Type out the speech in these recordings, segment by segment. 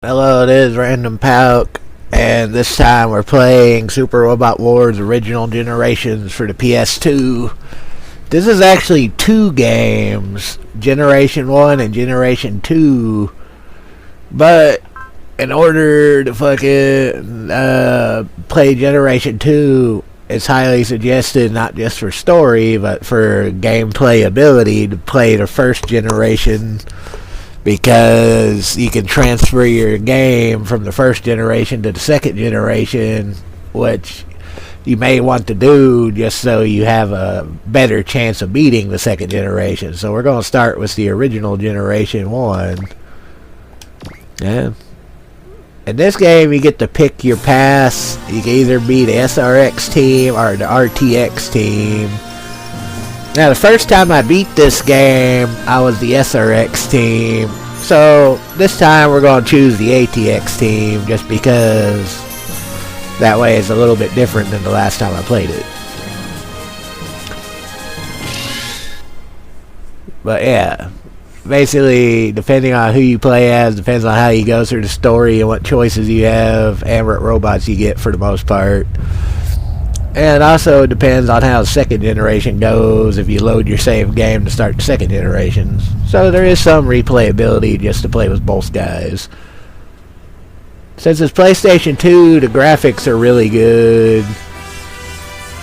Hello, it is Random Pauk, and this time we're playing Super Robot Wars Original Generations for the PS2. This is actually two games, Generation 1 and Generation 2, but in order to fucking play Generation 2, it's highly suggested, not just for story, but for gameplay ability, to play the first generation, because you can transfer your game from the first generation to the second generation, which you may want to do just so you have a better chance of beating the second generation. So we're going to start with the original Generation 1. Yeah. In this game, you get to pick your pass. You can either be the SRX team or the RTX team. Now, the first time I beat this game, I was the SRX team. So, this time we're going to choose the ATX team just because that way it's a little bit different than the last time I played it. But yeah, basically, depending on who you play as, depends on how you go through the story and what choices you have and what robots you get for the most part. And it also depends on how the second generation goes if you load your save game to start the second generation. So there is some replayability just to play with both guys. Since it's PlayStation 2, the graphics are really good.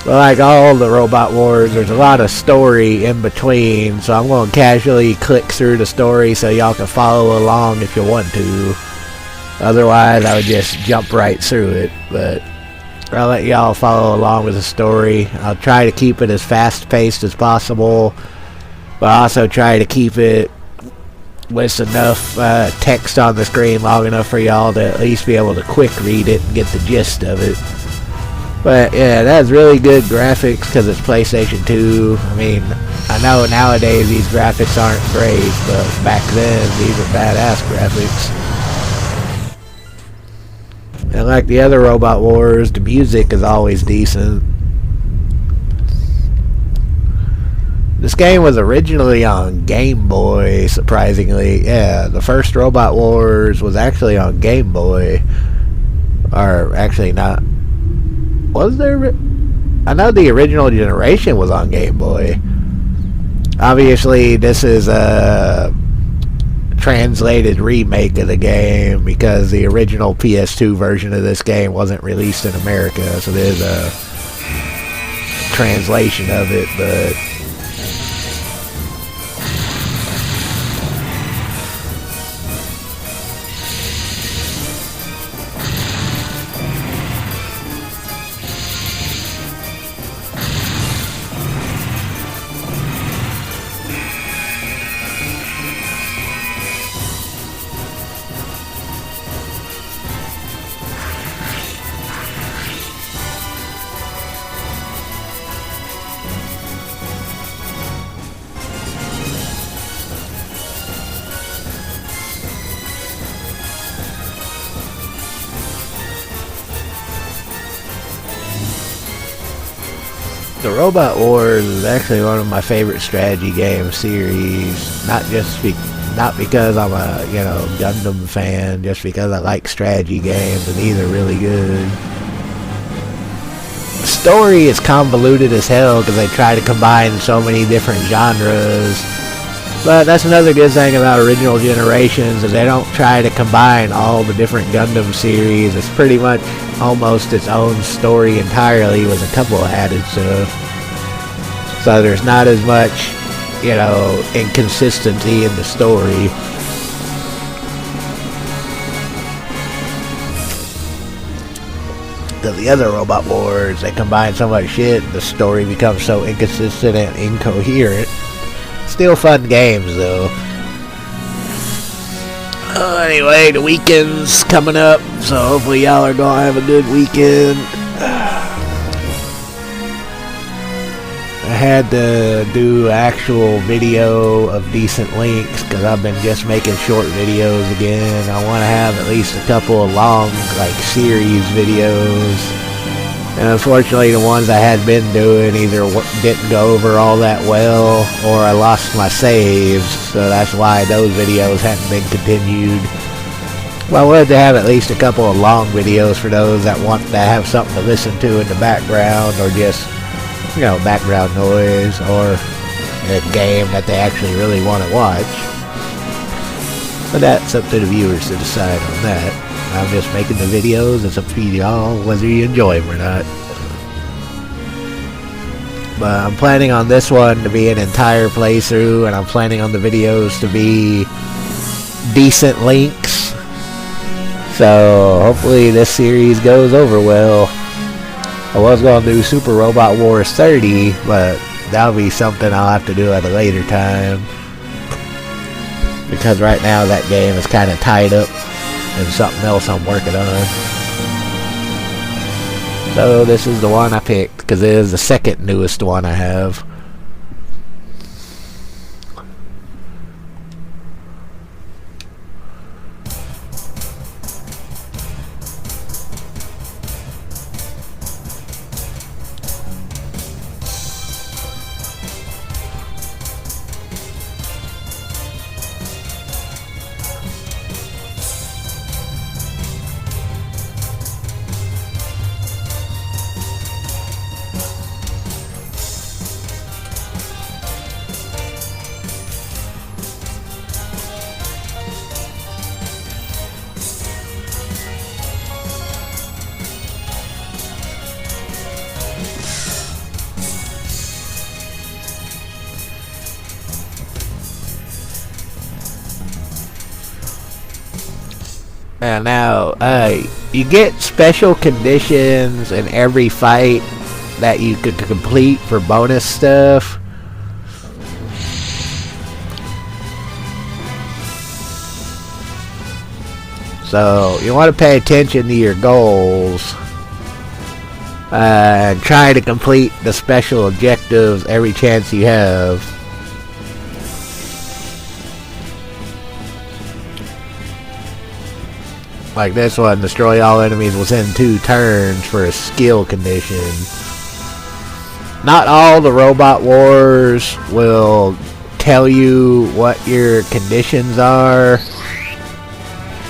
But like all the Robot Wars, there's a lot of story in between, so I'm going to casually click through the story so y'all can follow along if you want to. Otherwise, I would just jump right through it, but I'll let y'all follow along with the story. I'll try to keep it as fast-paced as possible, but also try to keep it with enough text on the screen long enough for y'all to at least be able to quick read it and get the gist of it. But yeah, it has really good graphics because it's PlayStation 2. I mean, I know nowadays these graphics aren't great, but back then these are badass graphics. And like the other Robot Wars, the music is always decent. This game was originally on Game Boy, surprisingly. Yeah, the first Robot Wars was actually on Game Boy. Or, actually not. Was there? I know the original generation was on Game Boy. Obviously, this is a translated remake of the game because the original PS2 version of this game wasn't released in America, so there's a translation of it, but the Robot Wars is actually one of my favorite strategy game series. Not because I'm a Gundam fan, just because I like strategy games, and these are really good. The story is convoluted as hell because they try to combine so many different genres. But that's another good thing about original generations, is they don't try to combine all the different Gundam series. It's pretty much almost its own story entirely with a couple of added stuff. So there's not as much, inconsistency in the story. The other Robot Wars, they combine so much shit, the story becomes so inconsistent and incoherent. Still fun games, though. Anyway, the weekend's coming up, so hopefully y'all are gonna have a good weekend. I had to do actual video of decent lengths because I've been just making short videos again. I want to have at least a couple of long, series videos. And unfortunately, the ones I had been doing either didn't go over all that well, or I lost my saves, so that's why those videos hadn't been continued. Well, I wanted to have at least a couple of long videos for those that want to have something to listen to in the background, or just, you know, background noise, or a game that they actually really want to watch. But that's up to the viewers to decide on that. I'm just making the videos. It's up to y'all whether you enjoy them or not. But I'm planning on this one to be an entire playthrough, and I'm planning on the videos to be decent lengths. So hopefully this series goes over well. I was going to do Super Robot Wars 30, but that'll be something I'll have to do at a later time. Because right now that game is kind of tied up in something else I'm working on. So this is the one I picked, because it is the second newest one I have. And now, you get special conditions in every fight that you could complete for bonus stuff. So, you want to pay attention to your goals. And try to complete the special objectives every chance you have. Like this one, destroy all enemies within 2 turns for a skill condition. Not all the Robot Wars will tell you what your conditions are.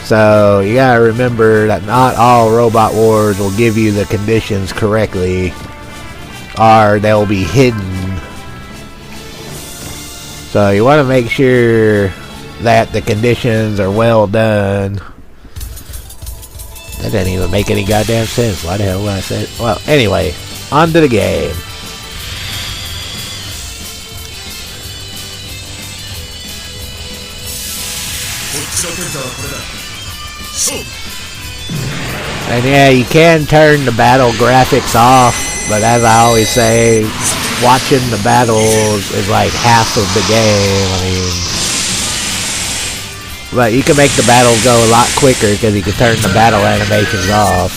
So you gotta remember that not all Robot Wars will give you the conditions correctly, or they'll be hidden. So you want to make sure that the conditions are well done. That didn't even make any goddamn sense. Why the hell would I say it? Well, anyway, on to the game. And yeah, you can turn the battle graphics off, but as I always say, watching the battles is like half of the game. I mean, but you can make the battles go a lot quicker because you can turn the battle animations off.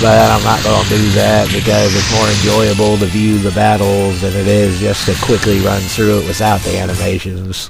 But I'm not going to do that because it's more enjoyable to view the battles than it is just to quickly run through it without the animations.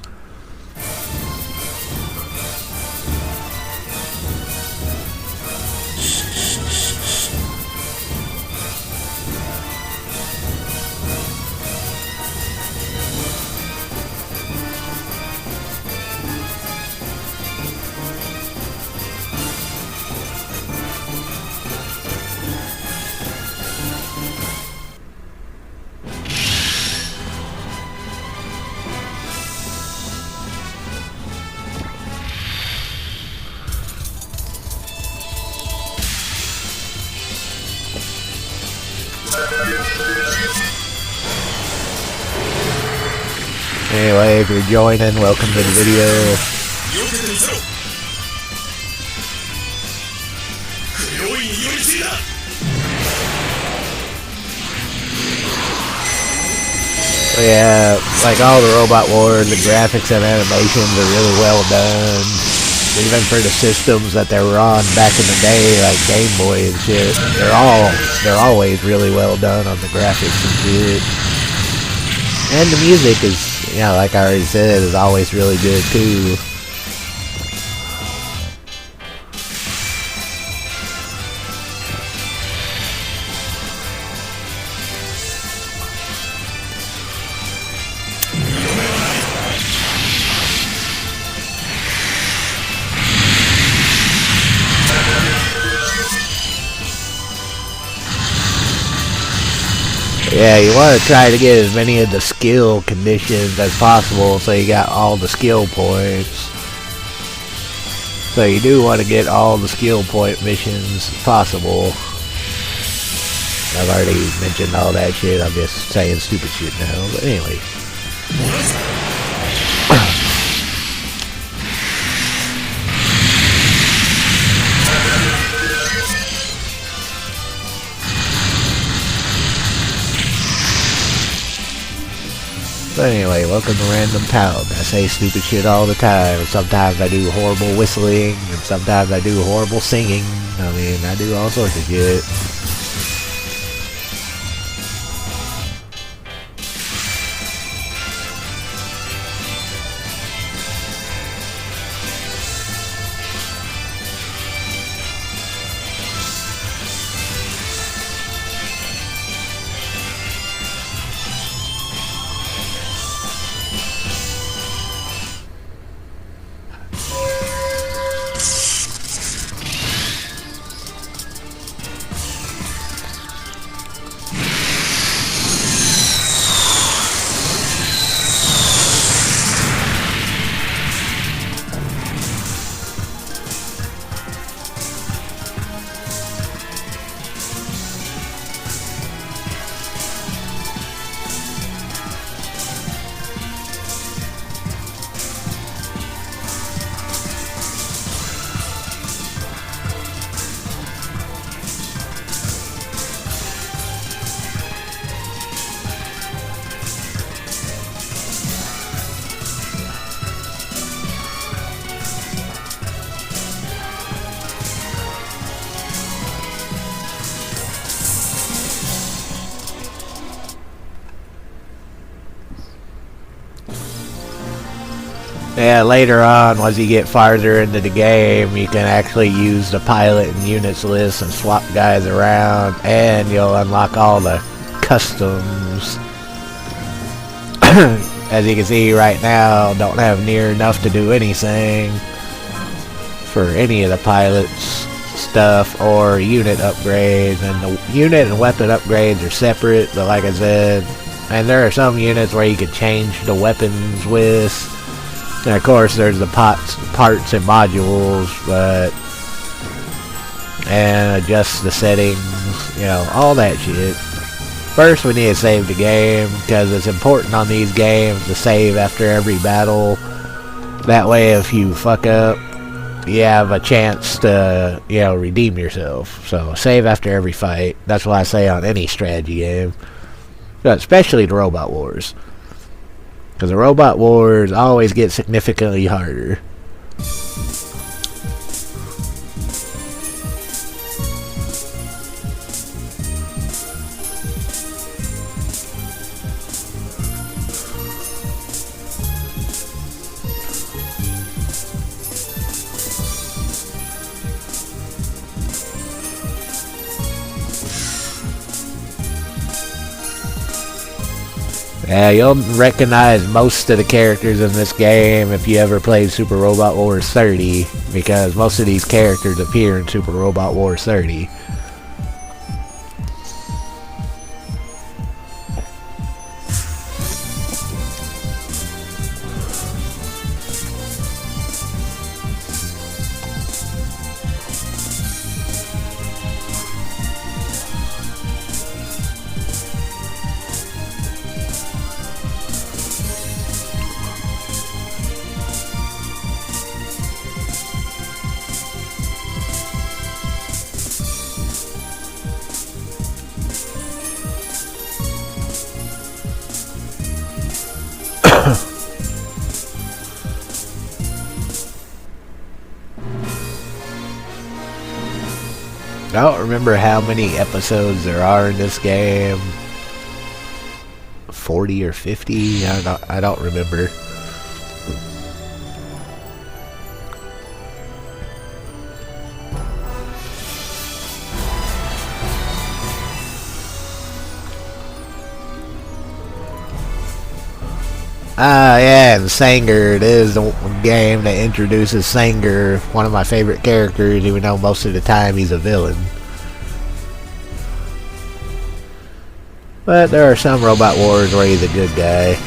Anyway, if you're joining, welcome to the video. So yeah, like all the Robot Wars, the graphics and animations are really well done. Even for the systems that they were on back in the day, like Game Boy and shit, they're always really well done on the graphics and shit. And the music is, you know, like I already said, is always really good too. Yeah, you want to try to get as many of the skill conditions as possible so you got all the skill points. So you do want to get all the skill point missions possible. I've already mentioned all that shit, I'm just saying stupid shit now, but anyway. But anyway, welcome to Random Pound. I say stupid shit all the time, and sometimes I do horrible whistling, and sometimes I do horrible singing. I mean, I do all sorts of shit. Yeah, later on, once you get farther into the game, you can actually use the pilot and units list and swap guys around, and you'll unlock all the customs. As you can see right now, don't have near enough to do anything for any of the pilots stuff or unit upgrades, and the unit and weapon upgrades are separate, but like I said, and there are some units where you can change the weapons with. And of course there's the parts and modules, and adjust the settings, you know, all that shit. First we need to save the game, because it's important on these games to save after every battle. That way if you fuck up, you have a chance to, you know, redeem yourself. So save after every fight. That's what I say on any strategy game. But especially the Robot Wars. Because the Robot Wars always get significantly harder. Yeah, you'll recognize most of the characters in this game if you ever played Super Robot Wars 30, because most of these characters appear in Super Robot Wars 30. I don't remember how many episodes there are in this game. 40 or 50? I don't remember. Yeah, and Sanger, it is the game that introduces Sanger, one of my favorite characters, even though most of the time he's a villain. But there are some Robot Wars where he's a good guy.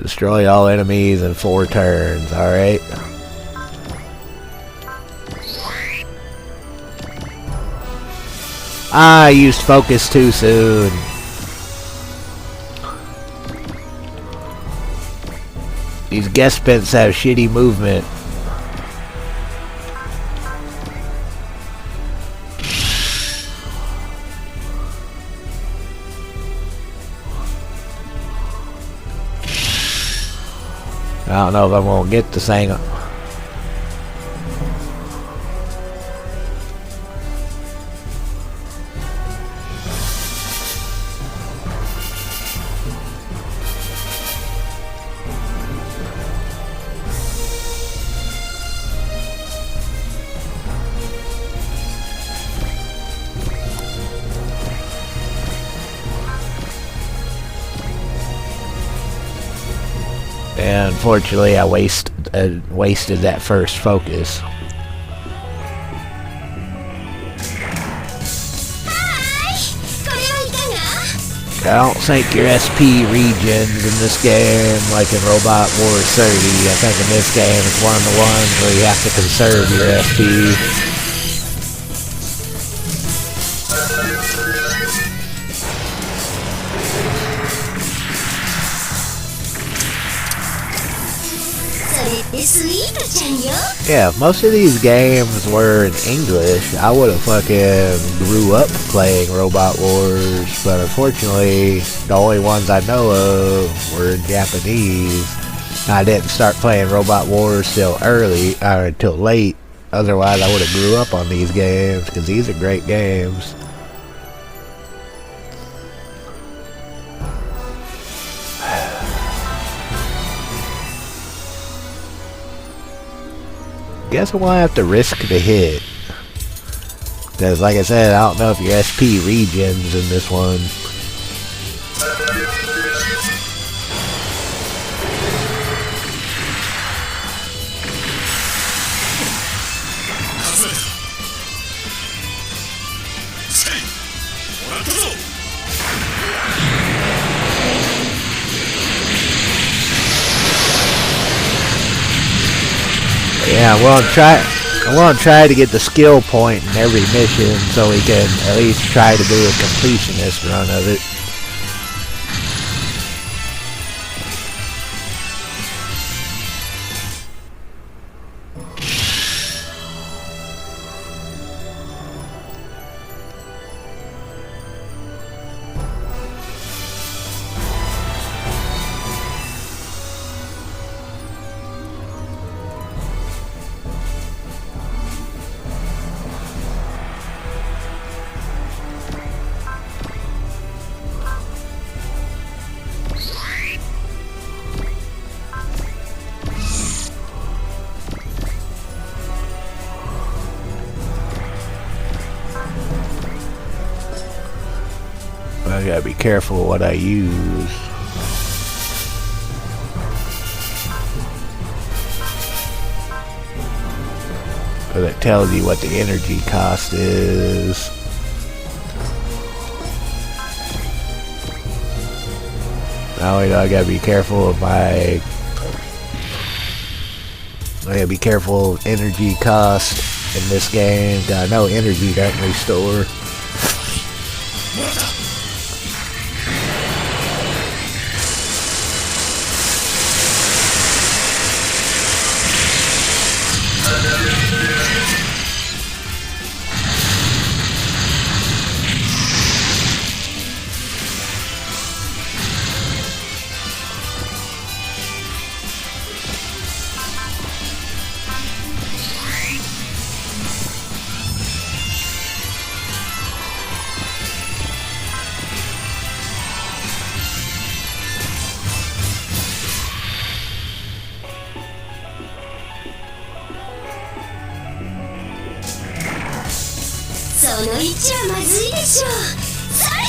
Destroy all enemies in 4 turns, alright? I used focus too soon. These guest pets have shitty movement. I don't know if I'm gonna get this thing. And unfortunately, I wasted that first focus. I don't think your SP regions in this game, like in Robot Wars 30, I think in this game it's one of the ones where you have to conserve your SP. Yeah, if most of these games were in English, I would have fucking grew up playing Robot Wars, but unfortunately, the only ones I know of were in Japanese. I didn't start playing Robot Wars till late, otherwise I would have grew up on these games, because these are great games. Guess I'm gonna have to risk the hit. Because like I said, I don't know if your SP regions in this one. Yeah, I want to try to get the skill point in every mission so we can at least try to do a completionist run of it. I gotta be careful what I use. Because it tells you what the energy cost is. Now I gotta be careful of I gotta be careful of energy cost in this game. I know energy doesn't restore. の位置はまずいでしょう。それ。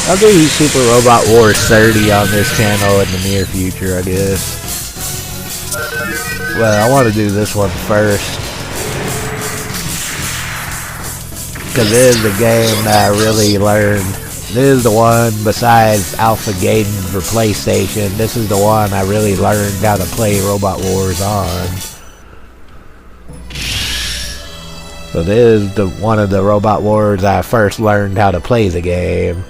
I'll do Super Robot Wars 30 on this channel in the near future, I guess. Well, I want to do this one first. Because this is the game that I really learned. This is the one, besides Alpha Gaiden for PlayStation, this is the one I really learned how to play Robot Wars on. So this is one of the Robot Wars I first learned how to play the game.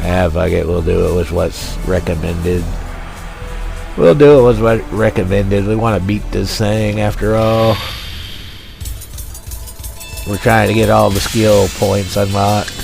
Yeah, fuck it, we'll do it with what's recommended. We'll do it with what's recommended. We want to beat this thing after all. We're trying to get all the skill points unlocked.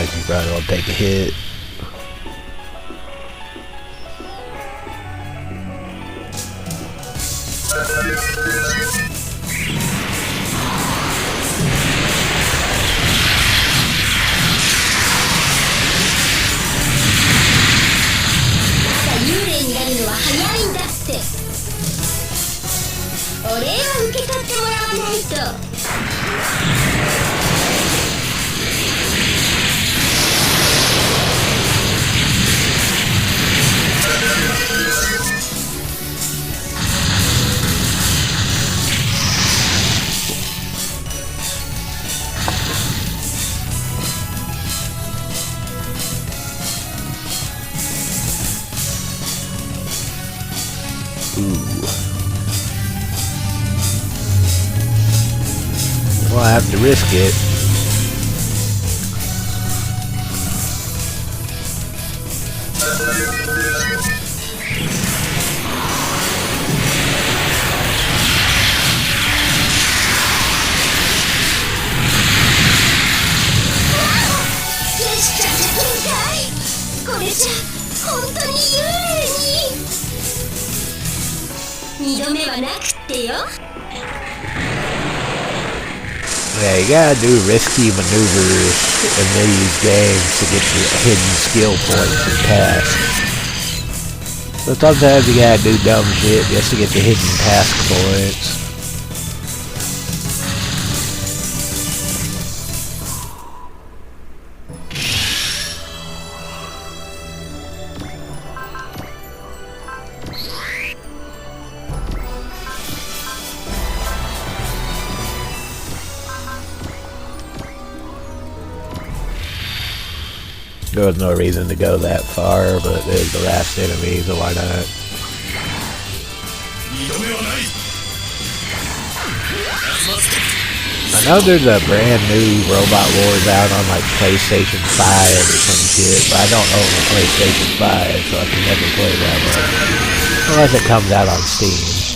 You probably won't take a hit. Well, I have to risk it. Yeah, you gotta do risky maneuvers in these games to get your hidden skill points and tasks. So sometimes you gotta do dumb shit just to get the hidden task points. There was no reason to go that far, but there's the last enemy, so why not? I know there's a brand new Robot Wars out on like PlayStation 5 or some shit, but I don't own a PlayStation 5, so I can never play that one. Unless it comes out on Steam.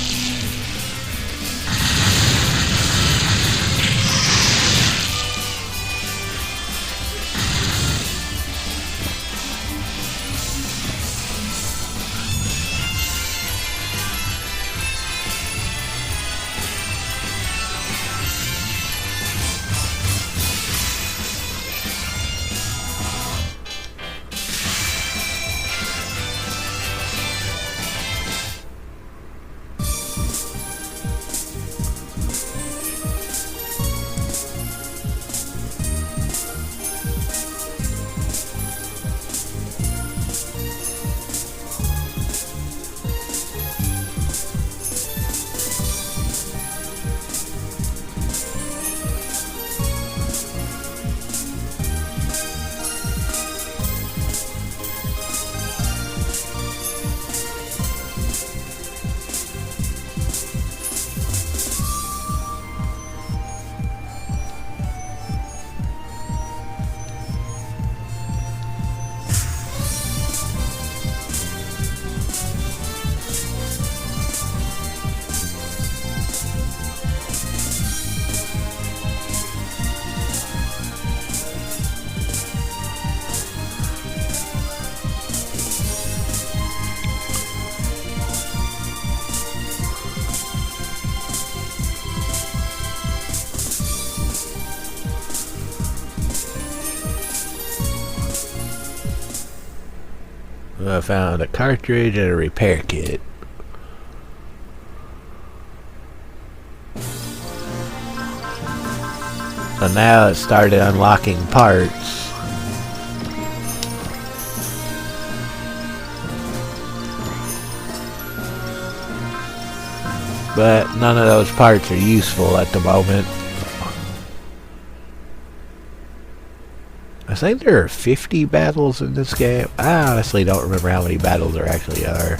I found a cartridge and a repair kit. So now it started unlocking parts. But none of those parts are useful at the moment. I think there are 50 battles in this game. I honestly don't remember how many battles there actually are.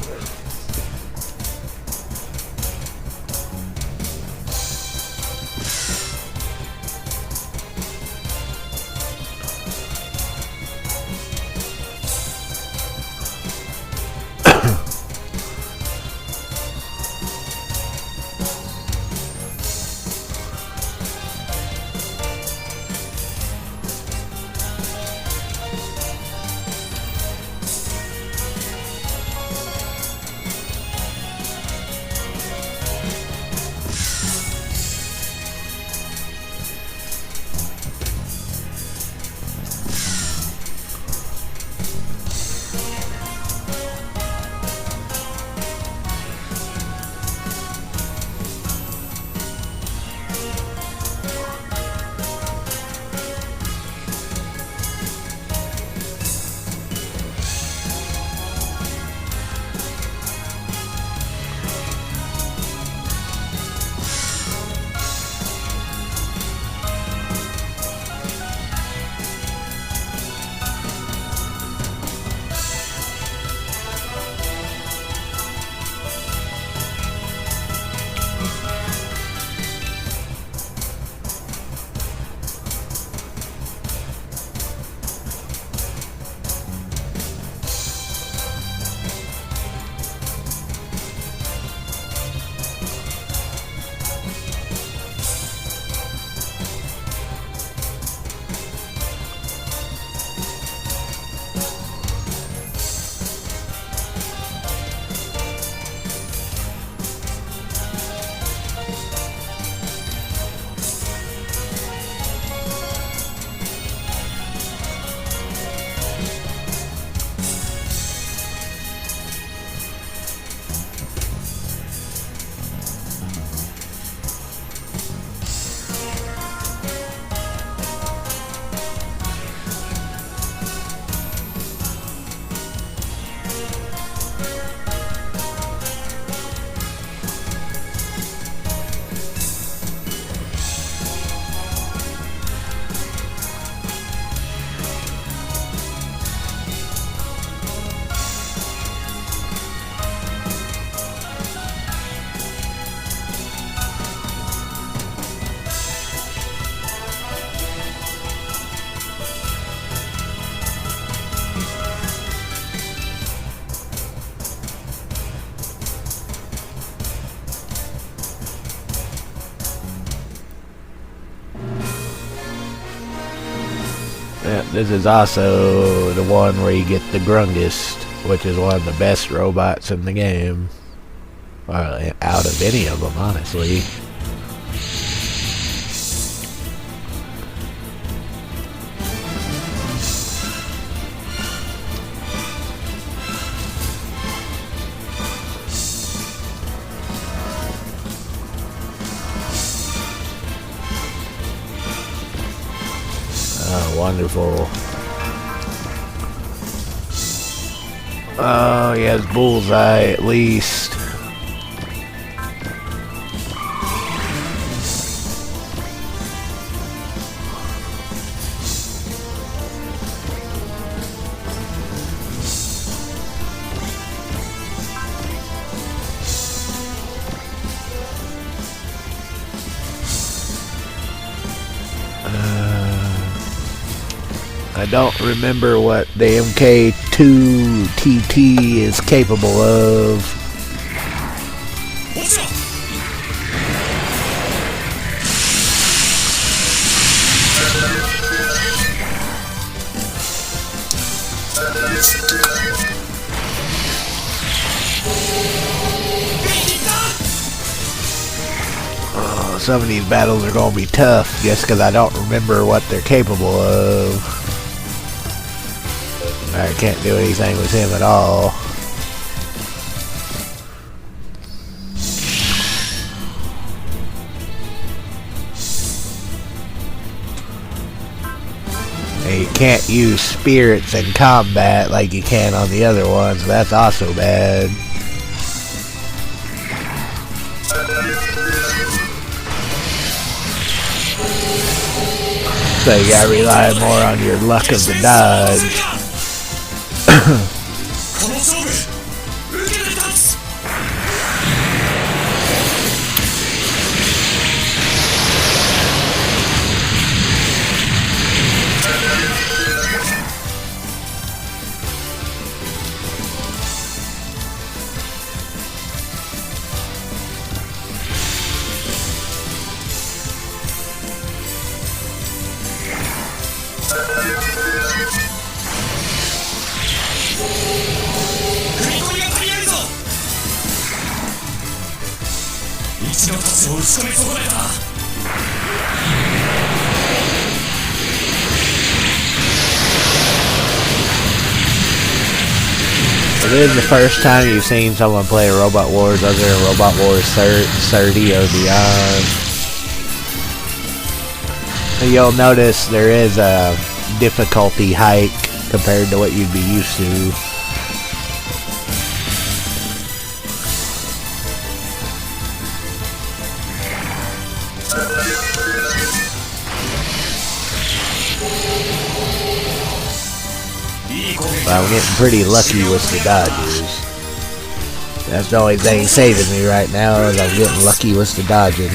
This is also the one where you get the Grungest, which is one of the best robots in the game. Out of any of them, honestly. Oh, wonderful. Oh, he has bullseye at least. I don't remember what the MK2TT is capable of. Oh, some of these battles are going to be tough just because I don't remember what they're capable of. I can't do anything with him at all. And you can't use spirits in combat like you can on the other ones. That's also bad. So you gotta rely more on your luck of the dodge. This is the first time you've seen someone play Robot Wars other than Robot Wars 30 or beyond. You'll notice there is a difficulty hike compared to what you'd be used to. I'm getting pretty lucky with the dodges. That's the only thing saving me right now, is I'm getting lucky with the dodging.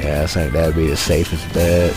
Yeah, I think that'd be the safest bet.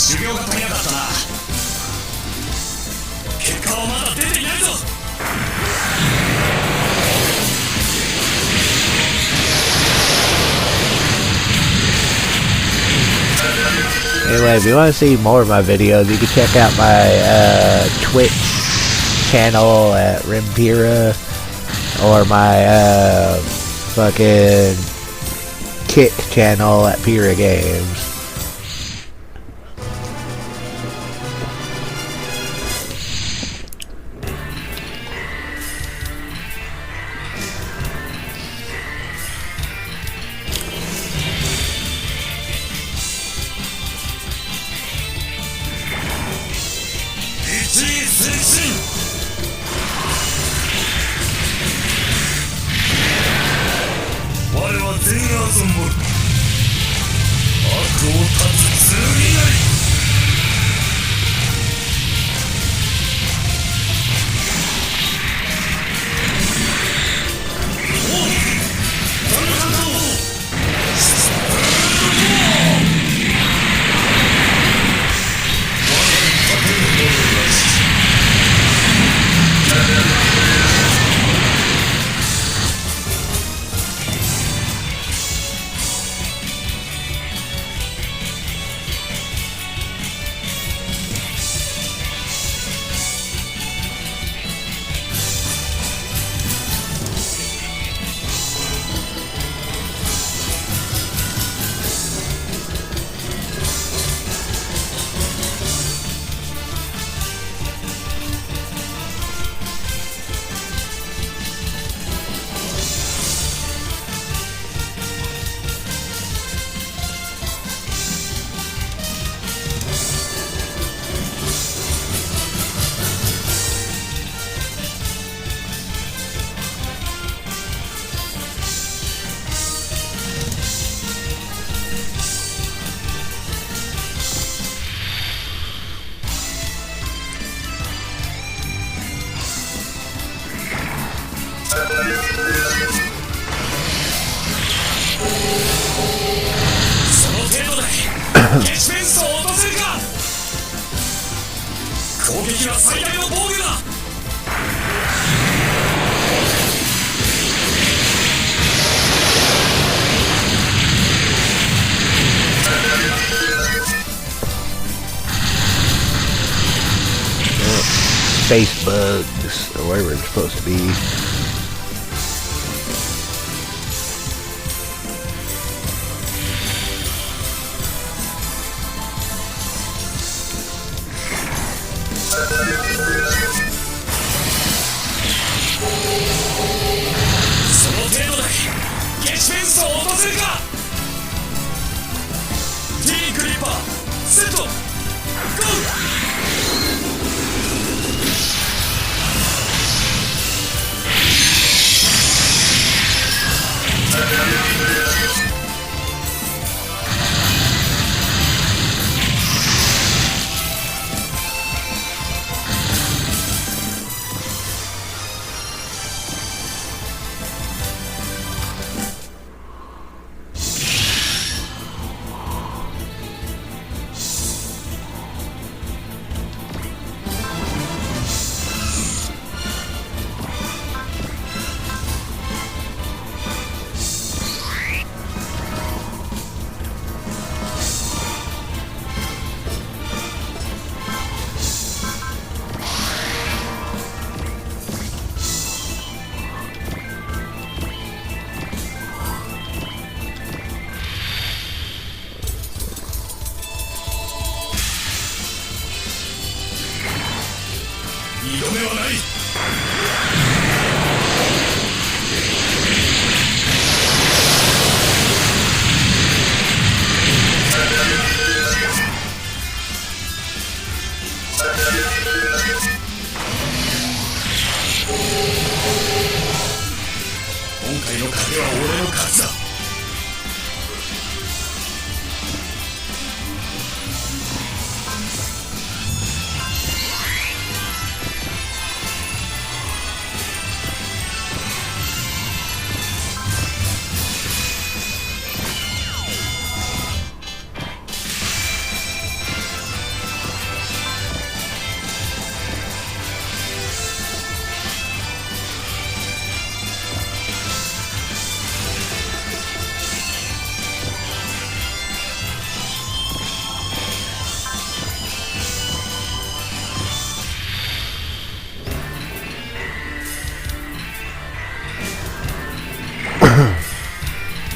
修行が足りなかったな。結果はまだ出ていないぞ。Anyway, if you want to see more of my videos, you can check out my Twitch channel at Rimpira, or my fucking Kick channel at Pira Games. Space bugs, or whatever it's supposed to be.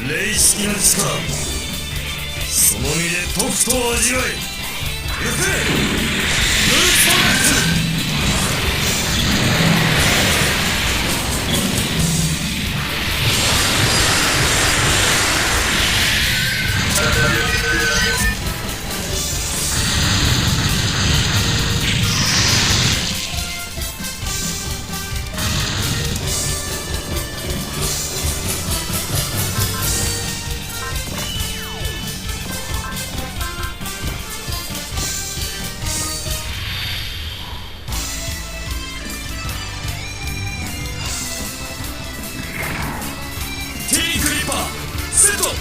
霊式の力、その身でとくと味わえ。行くぜルーツマック。セットゴー。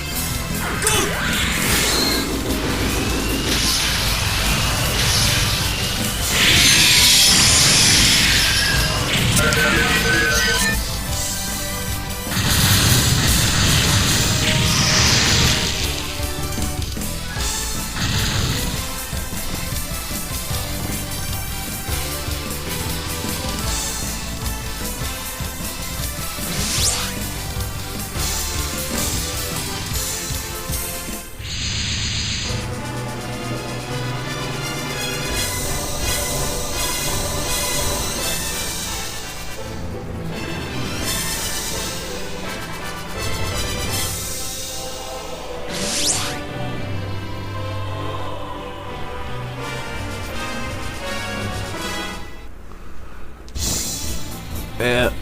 Yeah.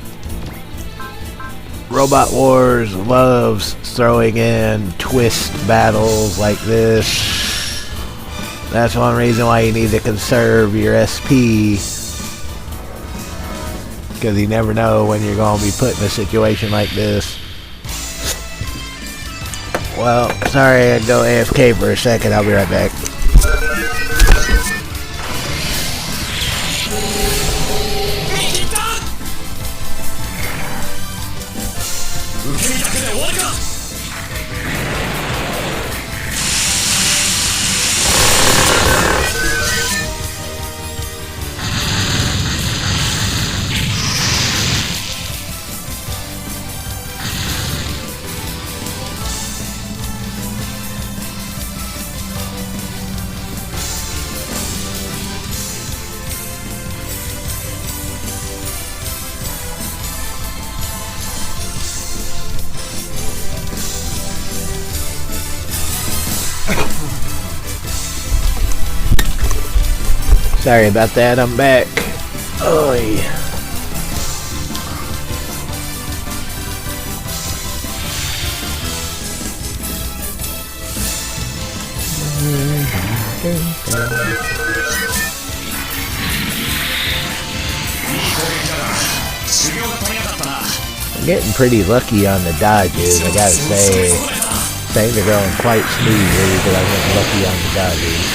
Robot Wars loves throwing in twist battles like this. That's one reason why you need to conserve your SP. Because you never know when you're going to be put in a situation like this. Well, sorry, I'd go AFK for a second. I'll be right back. 'Sorry about that, I'm back. Oy. I'm getting pretty lucky on the dodges, I gotta say. Things are going quite smoothly, but I'm getting lucky on the dodges.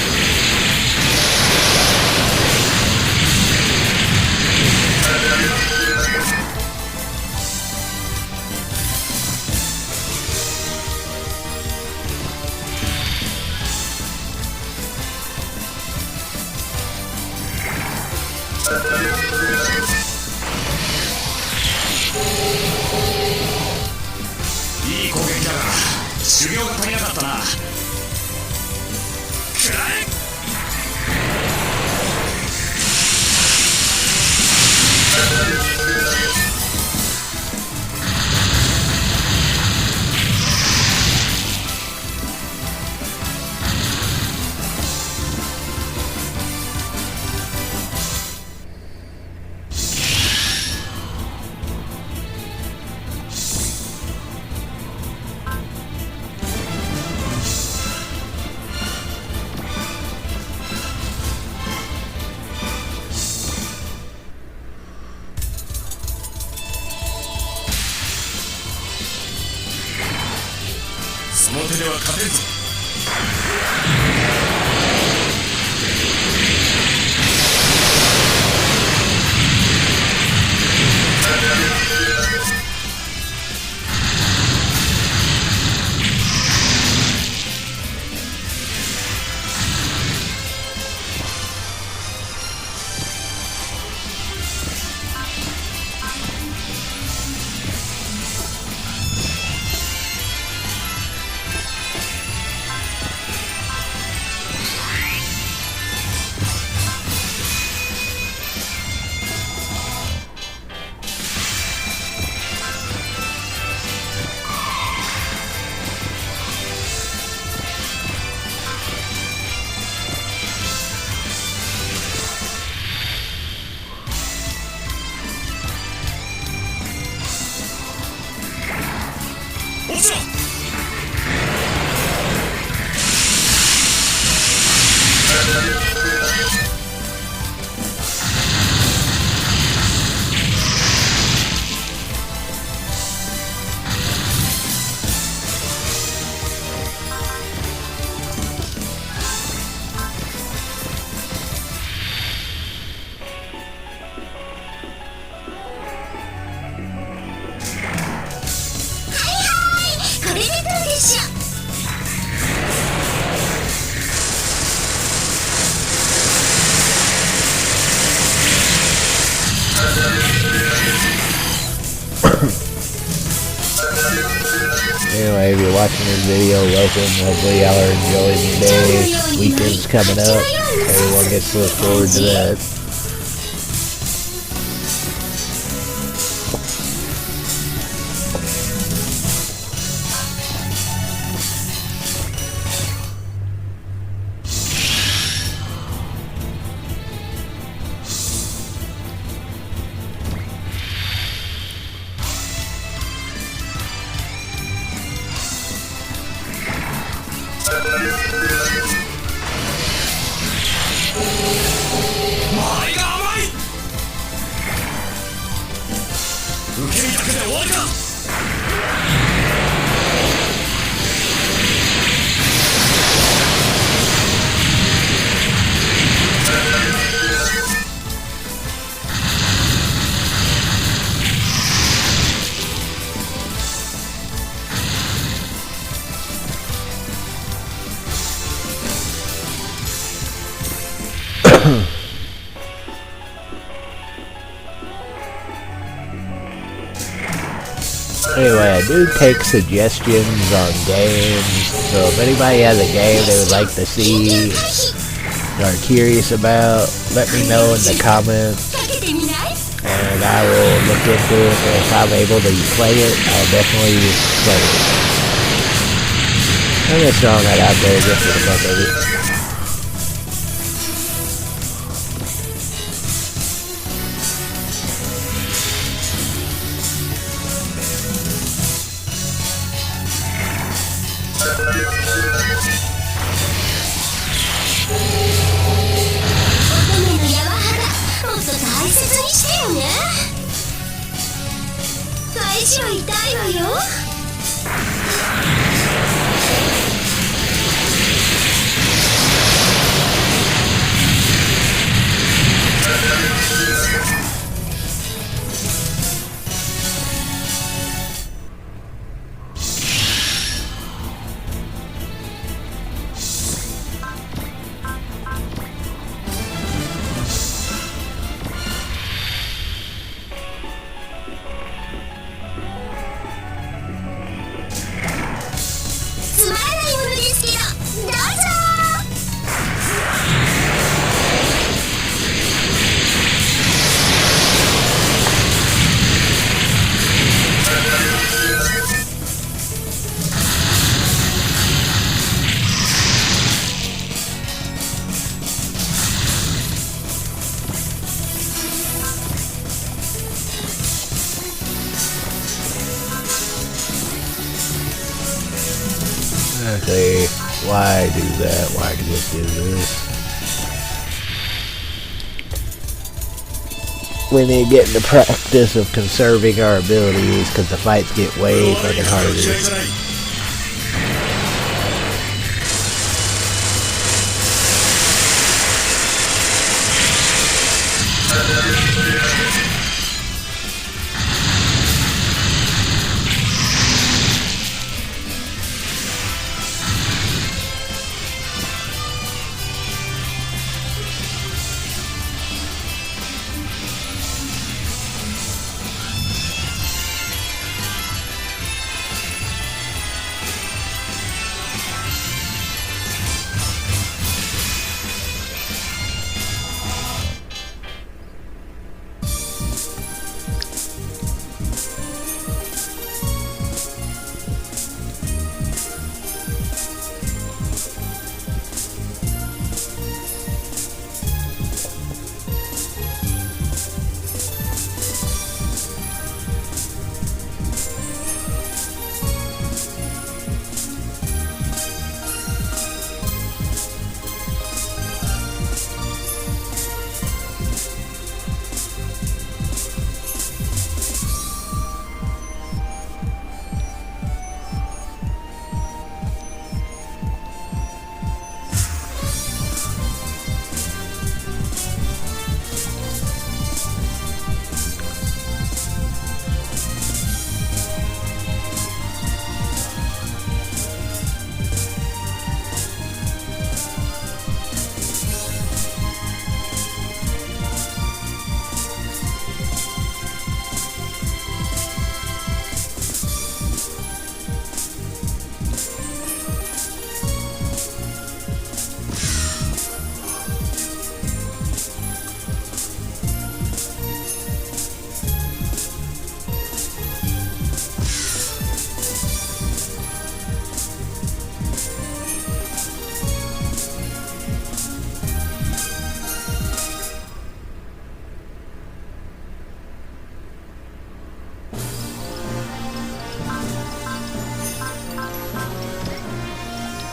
これでどうでしょう。Anyway, if you're watching this video, welcome. Hopefully y'all are enjoying your day. Weekend's coming up. Everyone gets to look forward to that. Anyway, I do take suggestions on games, so if anybody has a game they would like to see or are curious about, let me know in the comments, and I will look into it, and if I'm able to play it, I'll definitely play it. I'm just throwing that out there just for the fuck of it. Okay, why do that? Why do this do this? We need to get in the practice of conserving our abilities because the fights get way fucking harder.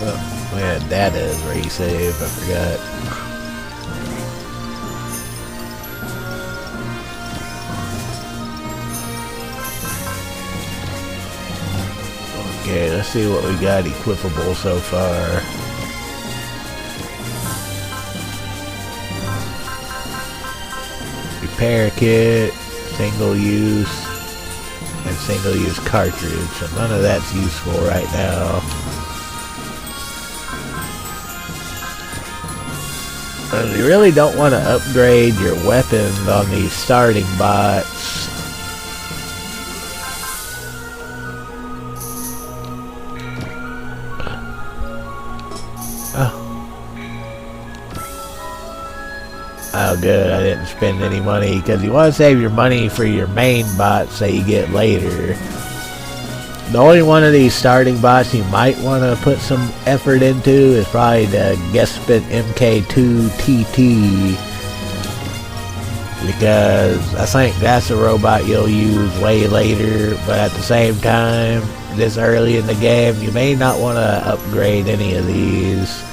Oh, man, data is resave. I forgot. Okay, let's see what we got equipable so far. Repair kit, single use, and single use cartridge. So none of that's useful right now. And you really don't want to upgrade your weapons on these starting bots. Oh good, I didn't spend any money, because you want to save your money for your main bots that you get later. The only one of these starting bots you might want to put some effort into is probably the Gespin MK2 TT, because I think that's a robot you'll use way later, but at the same time, this early in the game, you may not want to upgrade any of these.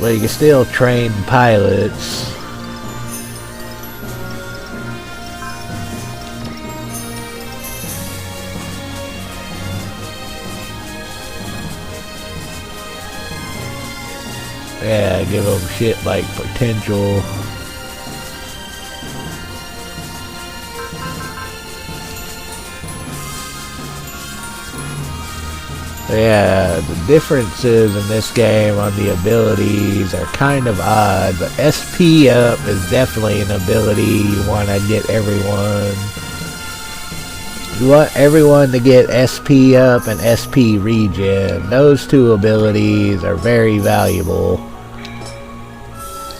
Well, you can still train pilots. Yeah, give them shit like potential. Yeah, the differences in this game on the abilities are kind of odd, but SP up is definitely an ability you want to get everyone. You want everyone to get SP up and SP regen. Those two abilities are very valuable,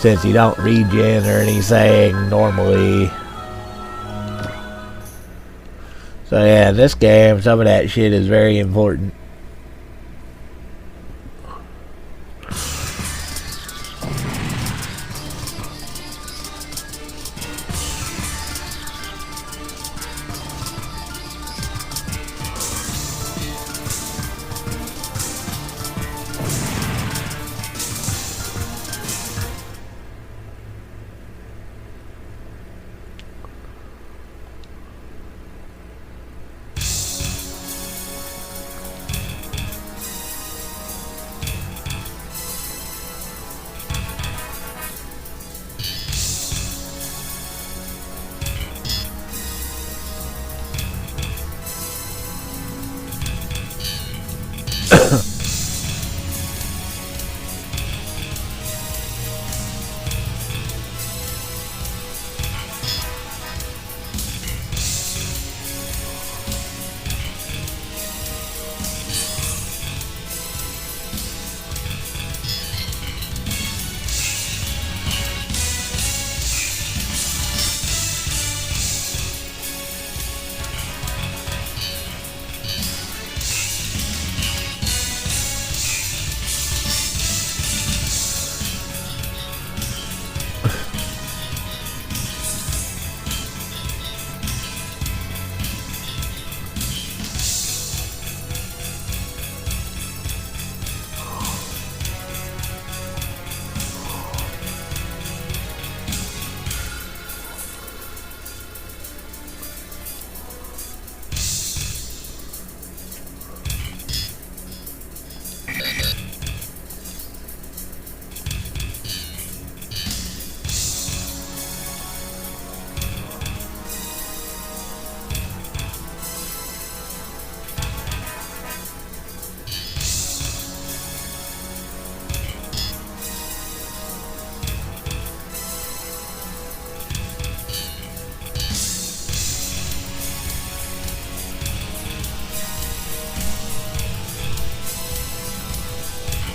since you don't regen or anything normally. So yeah, in this game, some of that shit is very important.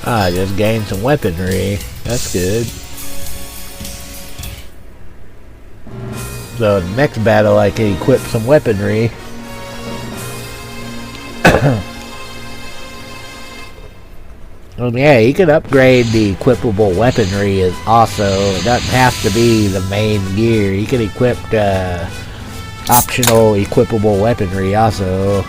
Ah, just gained some weaponry. That's good. So next battle I can equip some weaponry. Yeah, you can upgrade the equipable weaponry as also. It doesn't have to be the main gear. You can equip optional equipable weaponry also.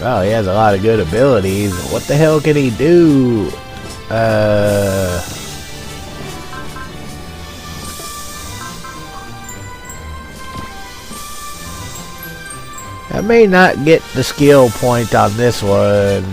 Oh, he has a lot of good abilities. What the hell can he do? I may not get the skill point on this one.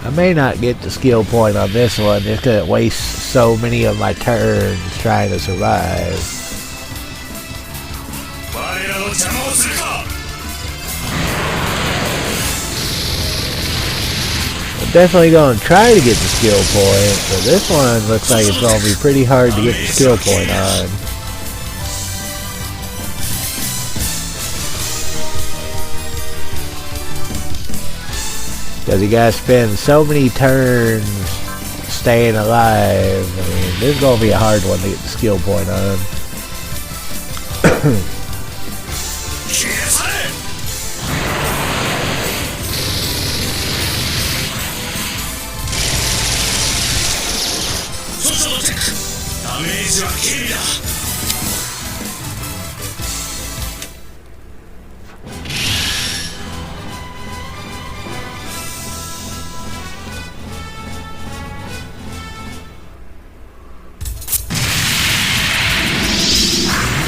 I may not get the skill point on this one just because it wastes so many of my turns trying to survive. I'm definitely going to try to get the skill point, but this one looks like it's going to be pretty hard to get the skill point on. Because you gotta spend so many turns staying alive. I mean, this is gonna be a hard one to get the skill point on.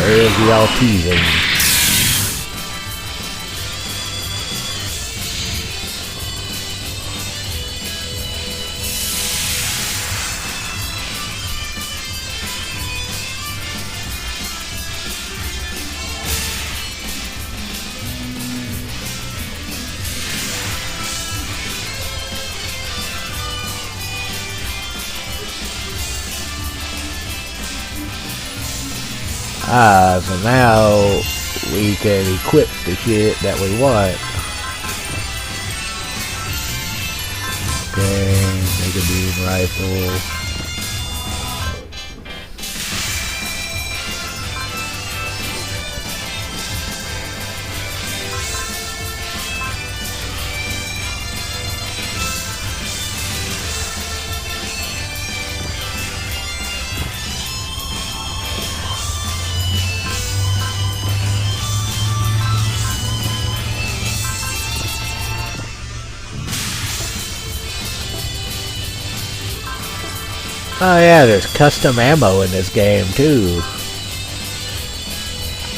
There's the all teasing. So now we can equip the shit that we want. Okay, make a beam rifle. Oh yeah, there's custom ammo in this game too.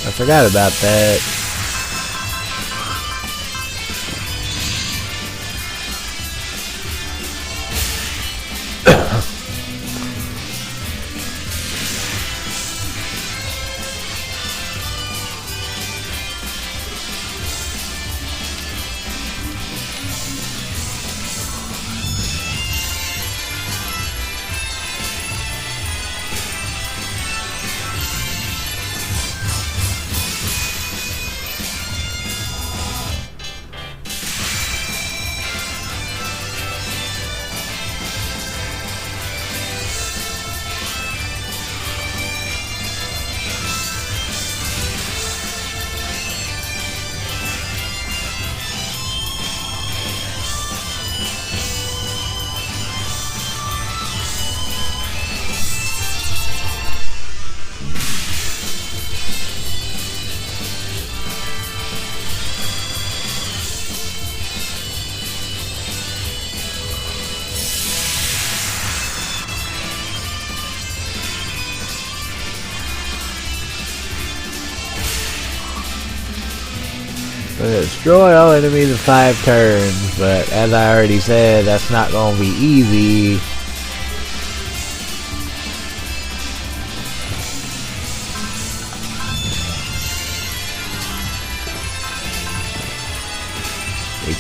I forgot about that. Destroy all enemies in 5 turns, but as I already said, that's not going to be easy.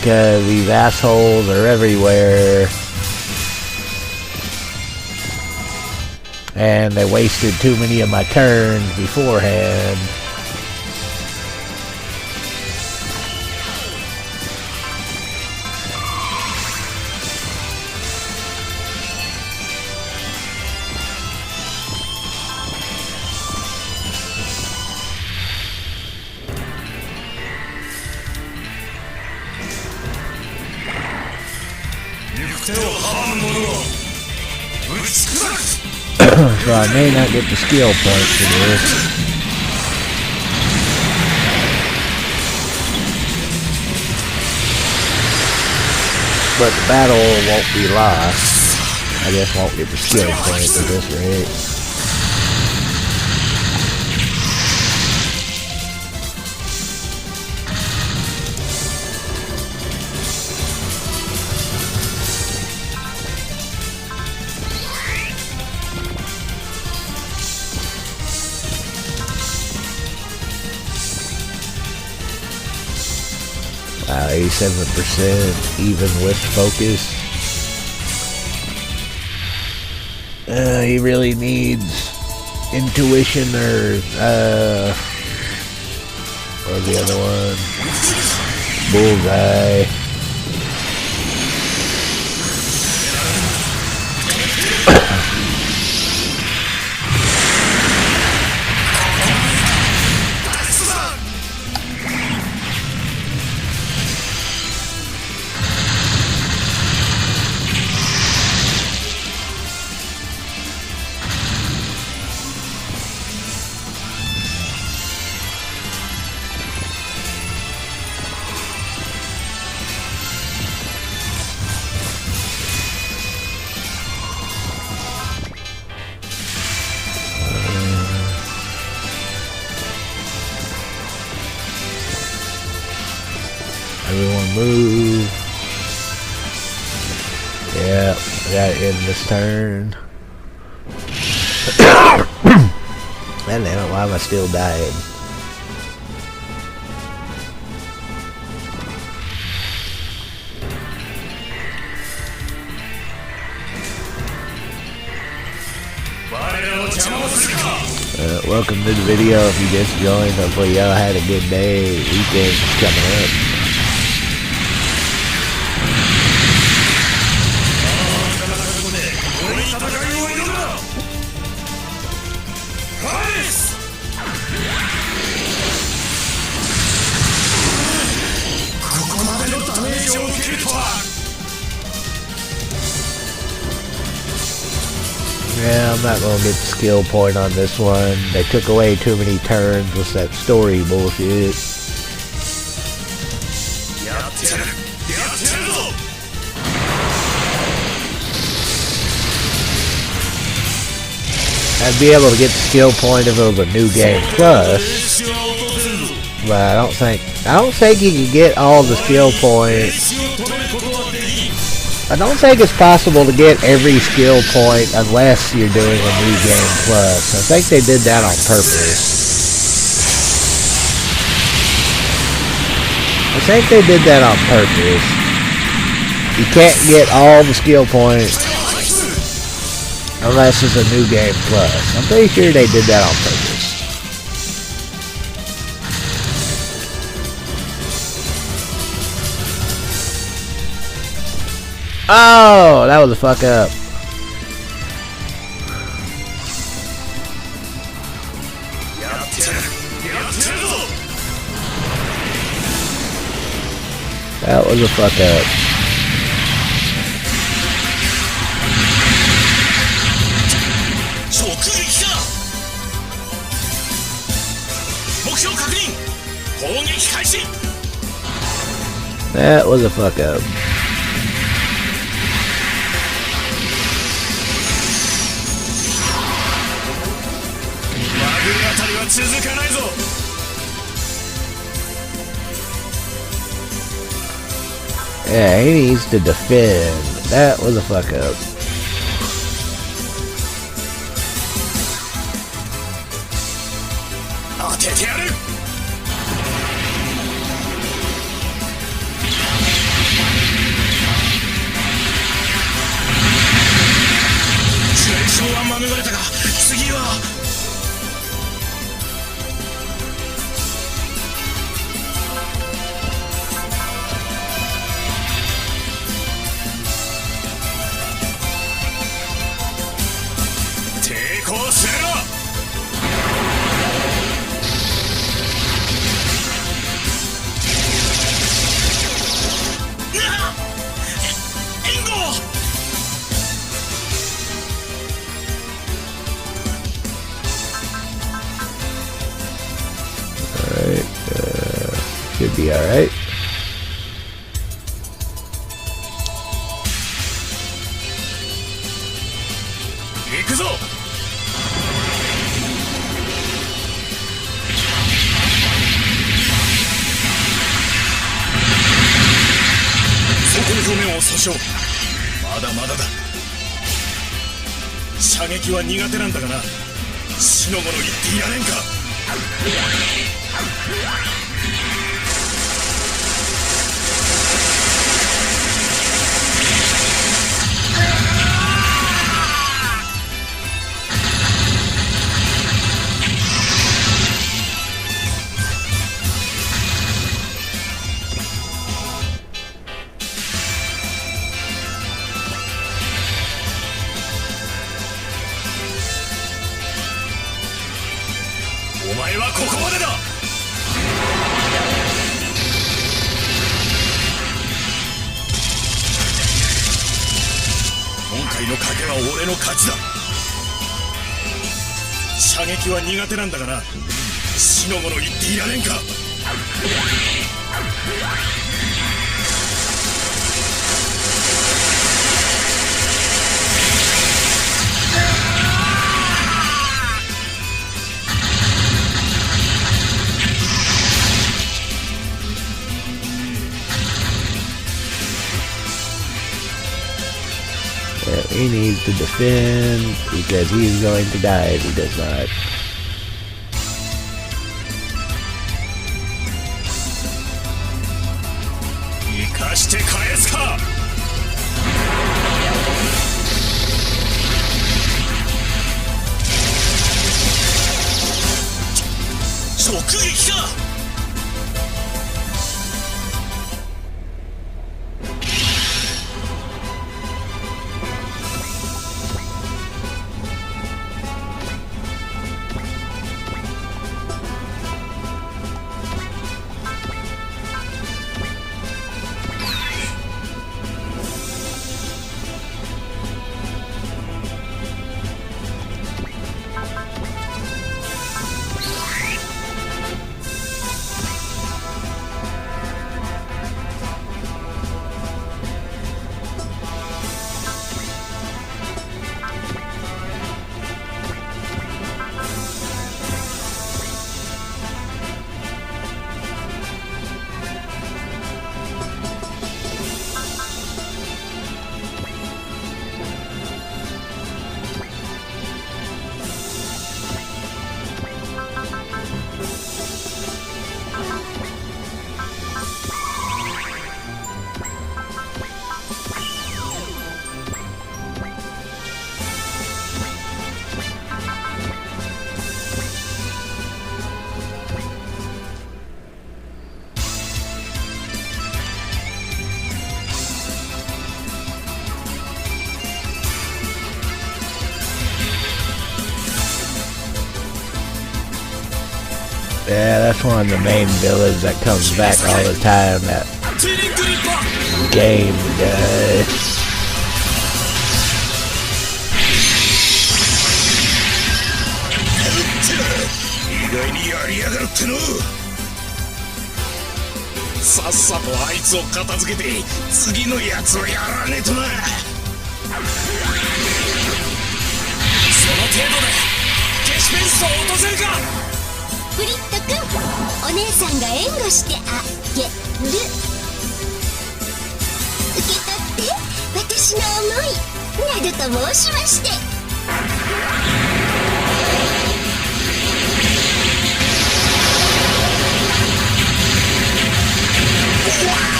because these assholes are everywhere. And they wasted too many of my turns beforehand. So I may not get the skill points for this. But the battle won't be lost. I just won't get the skill points at this rate. Wow, 87% even with focus. He really needs intuition or what was the other one? Bullseye. Everyone move. Yeah, I gotta end this turn. Man, damn it, why am I still dying? Welcome to the video. If you just joined, hopefully y'all had a good day. Weekend's coming up. Yeah, I'm not gonna get the skill point on this one. They took away too many turns with that story bullshit. I'd be able to get the skill point if it was a new game plus, but I don't think you can get all the skill points. I don't think it's possible to get every skill point unless you're doing a new game plus. I think they did that on purpose. I think they did that on purpose. You can't get all the skill points unless it's a new game plus. I'm pretty sure they did that on purpose. Oh, that was a fuck up. That was a fuck up. That was a fuck up. Yeah, he needs to defend. That was a fuck up. 免れたが、次は抵抗するな。援護。Alright, should be alright. 行くぞ。そこの表面を阻止。まだまだだ。射撃は苦手なんだがな。死の者言っていられんか。お前はここまでだ。今回の賭けは俺の勝ちだ。射撃は苦手なんだがな。死の者言っていられんか。Yeah, he needs to defend because he's going to die if he does not. 生かして返すか。直撃か。Yeah, that's one of the main villains that comes back all the time. That game guy. 意外にやりやがるっての。さっさとあいつを片付けて次のやつをやらねえとな。その程度でケシペンストを落とせるか。ブリット君、お姉さんが援護してあげる。受け取って私の思いなどと申しまして。わ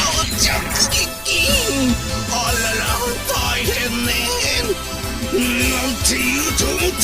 お、直撃。あらら、大変ね。なんて言うと思っ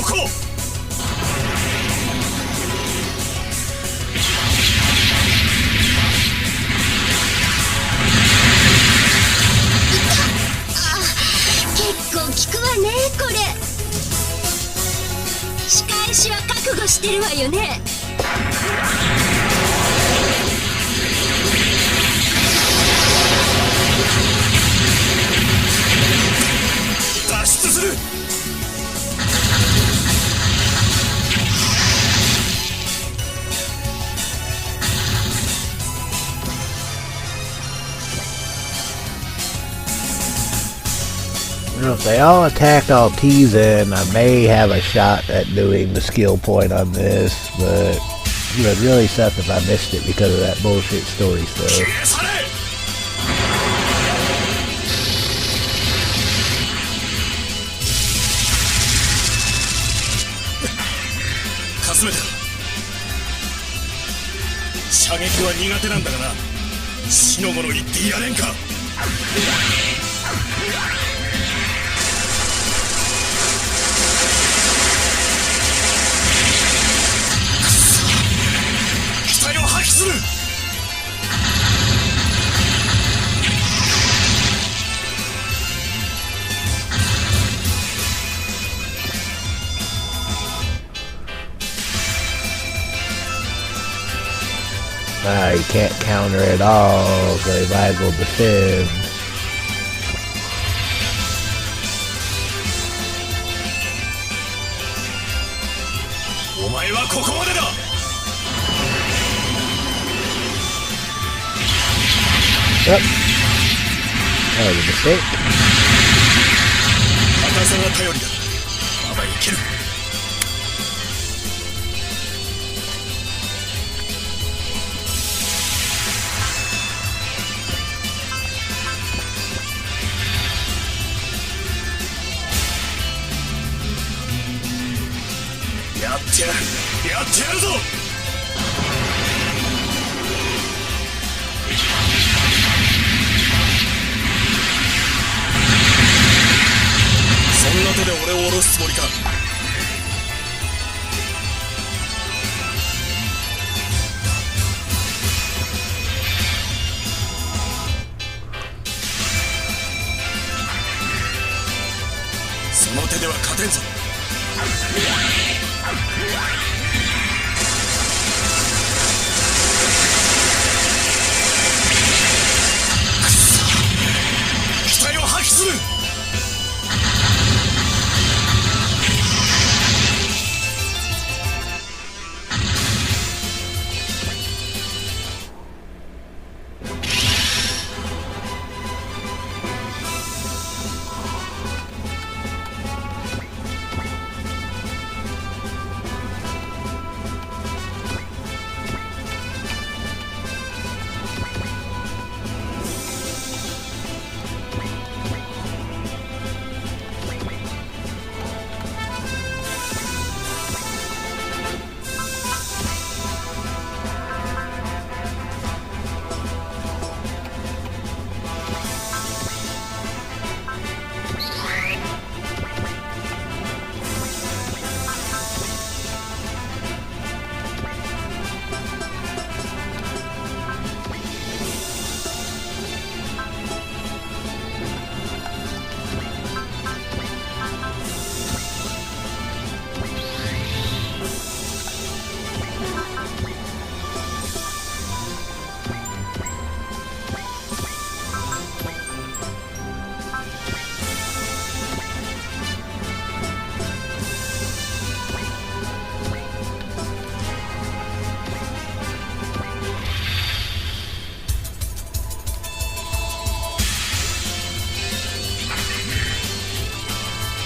こう。結構効くわねこれ。仕返しは覚悟してるわよね。脱出する。If they all attack all T, then I may have a shot at doing the skill point on this, but it would really suck if I missed it because of that bullshit story stuff. 消え去れ。かすめた。射撃は苦手なんだがな。死の者言っていられんか。機体を破棄する。You can't counter at all, so they might as well defend. お前はここまでだ。Yep. That was a mistake. 硬さが頼りだ。まだいける。やってやるぞ。そんな手で俺を下ろすつもりか。その手では勝てんぞ。機体を破棄する。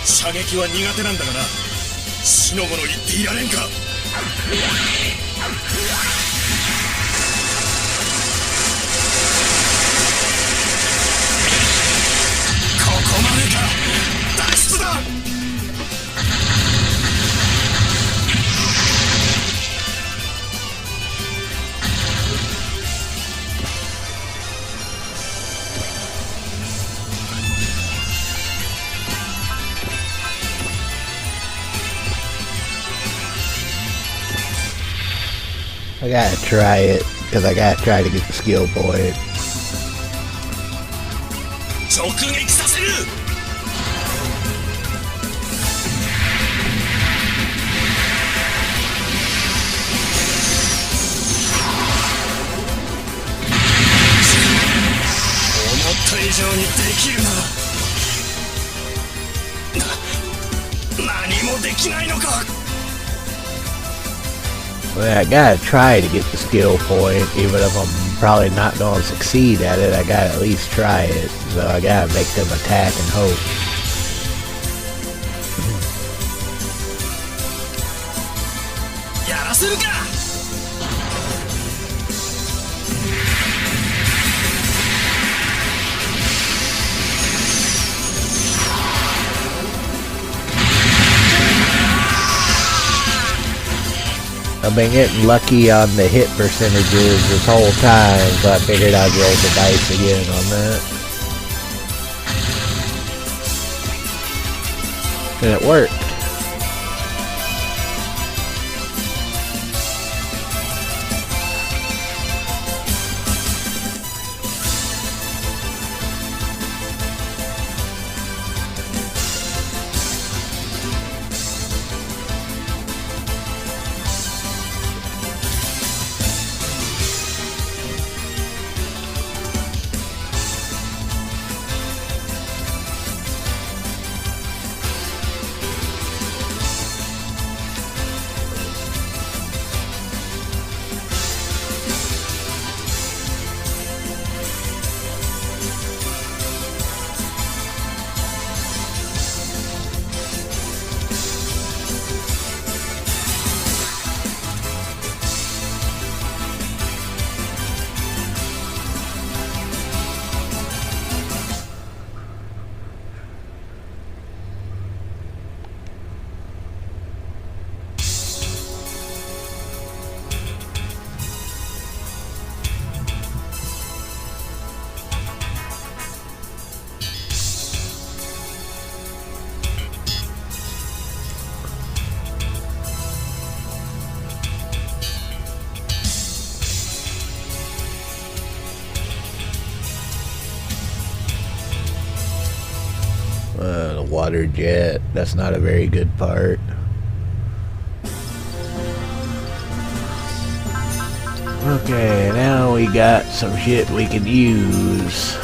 射撃は苦手なんだがな。死の者言っていられんか。ここまでか。脱出だ。I gotta try it, because I gotta try to get the skill point. 直撃させる。思った以上にできるな。何もできないのか。 Well, I gotta try to get the skill point, even if I'm probably not gonna succeed at it. I gotta at least try it, so I gotta make them attack and hope. やらせるか。 I've been getting lucky on the hit percentages this whole time, so I figured I'd roll the dice again on that. And it worked. The water jet, that's not a very good part. Okay, now we got some shit we can use.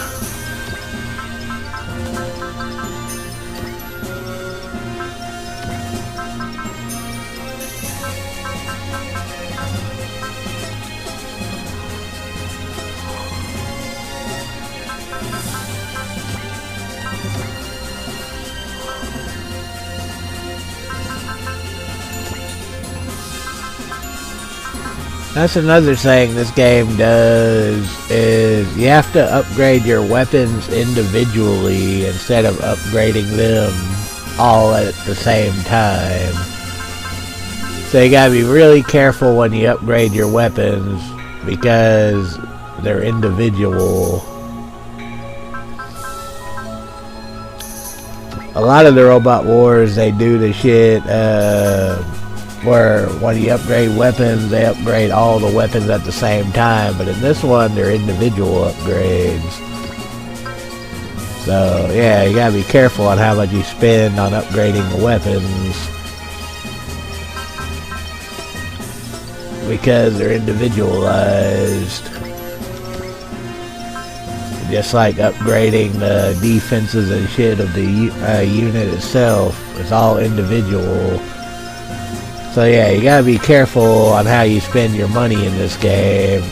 That's another thing this game does, is you have to upgrade your weapons individually instead of upgrading them all at the same time. So you gotta be really careful when you upgrade your weapons because they're individual. A lot of the Robot Wars, they do the shit where when you upgrade weapons, they upgrade all the weapons at the same time, but in this one, they're individual upgrades. So yeah, you gotta be careful on how much you spend on upgrading the weapons, because they're individualized. Just like upgrading the defenses and shit of the unit itself, it's all individual. So yeah, you gotta be careful on how you spend your money in this game.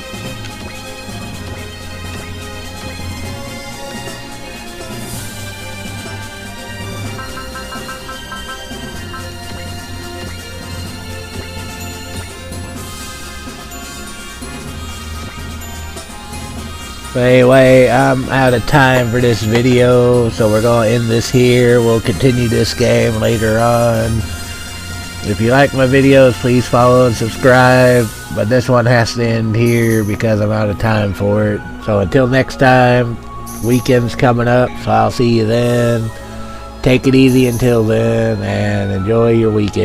But anyway, I'm out of time for this video, so we're gonna end this here. We'll continue this game later on. If you like my videos, please follow and subscribe, but this one has to end here because I'm out of time for it. So until next time, weekend's coming up, so I'll see you then. Take it easy until then, and enjoy your weekend.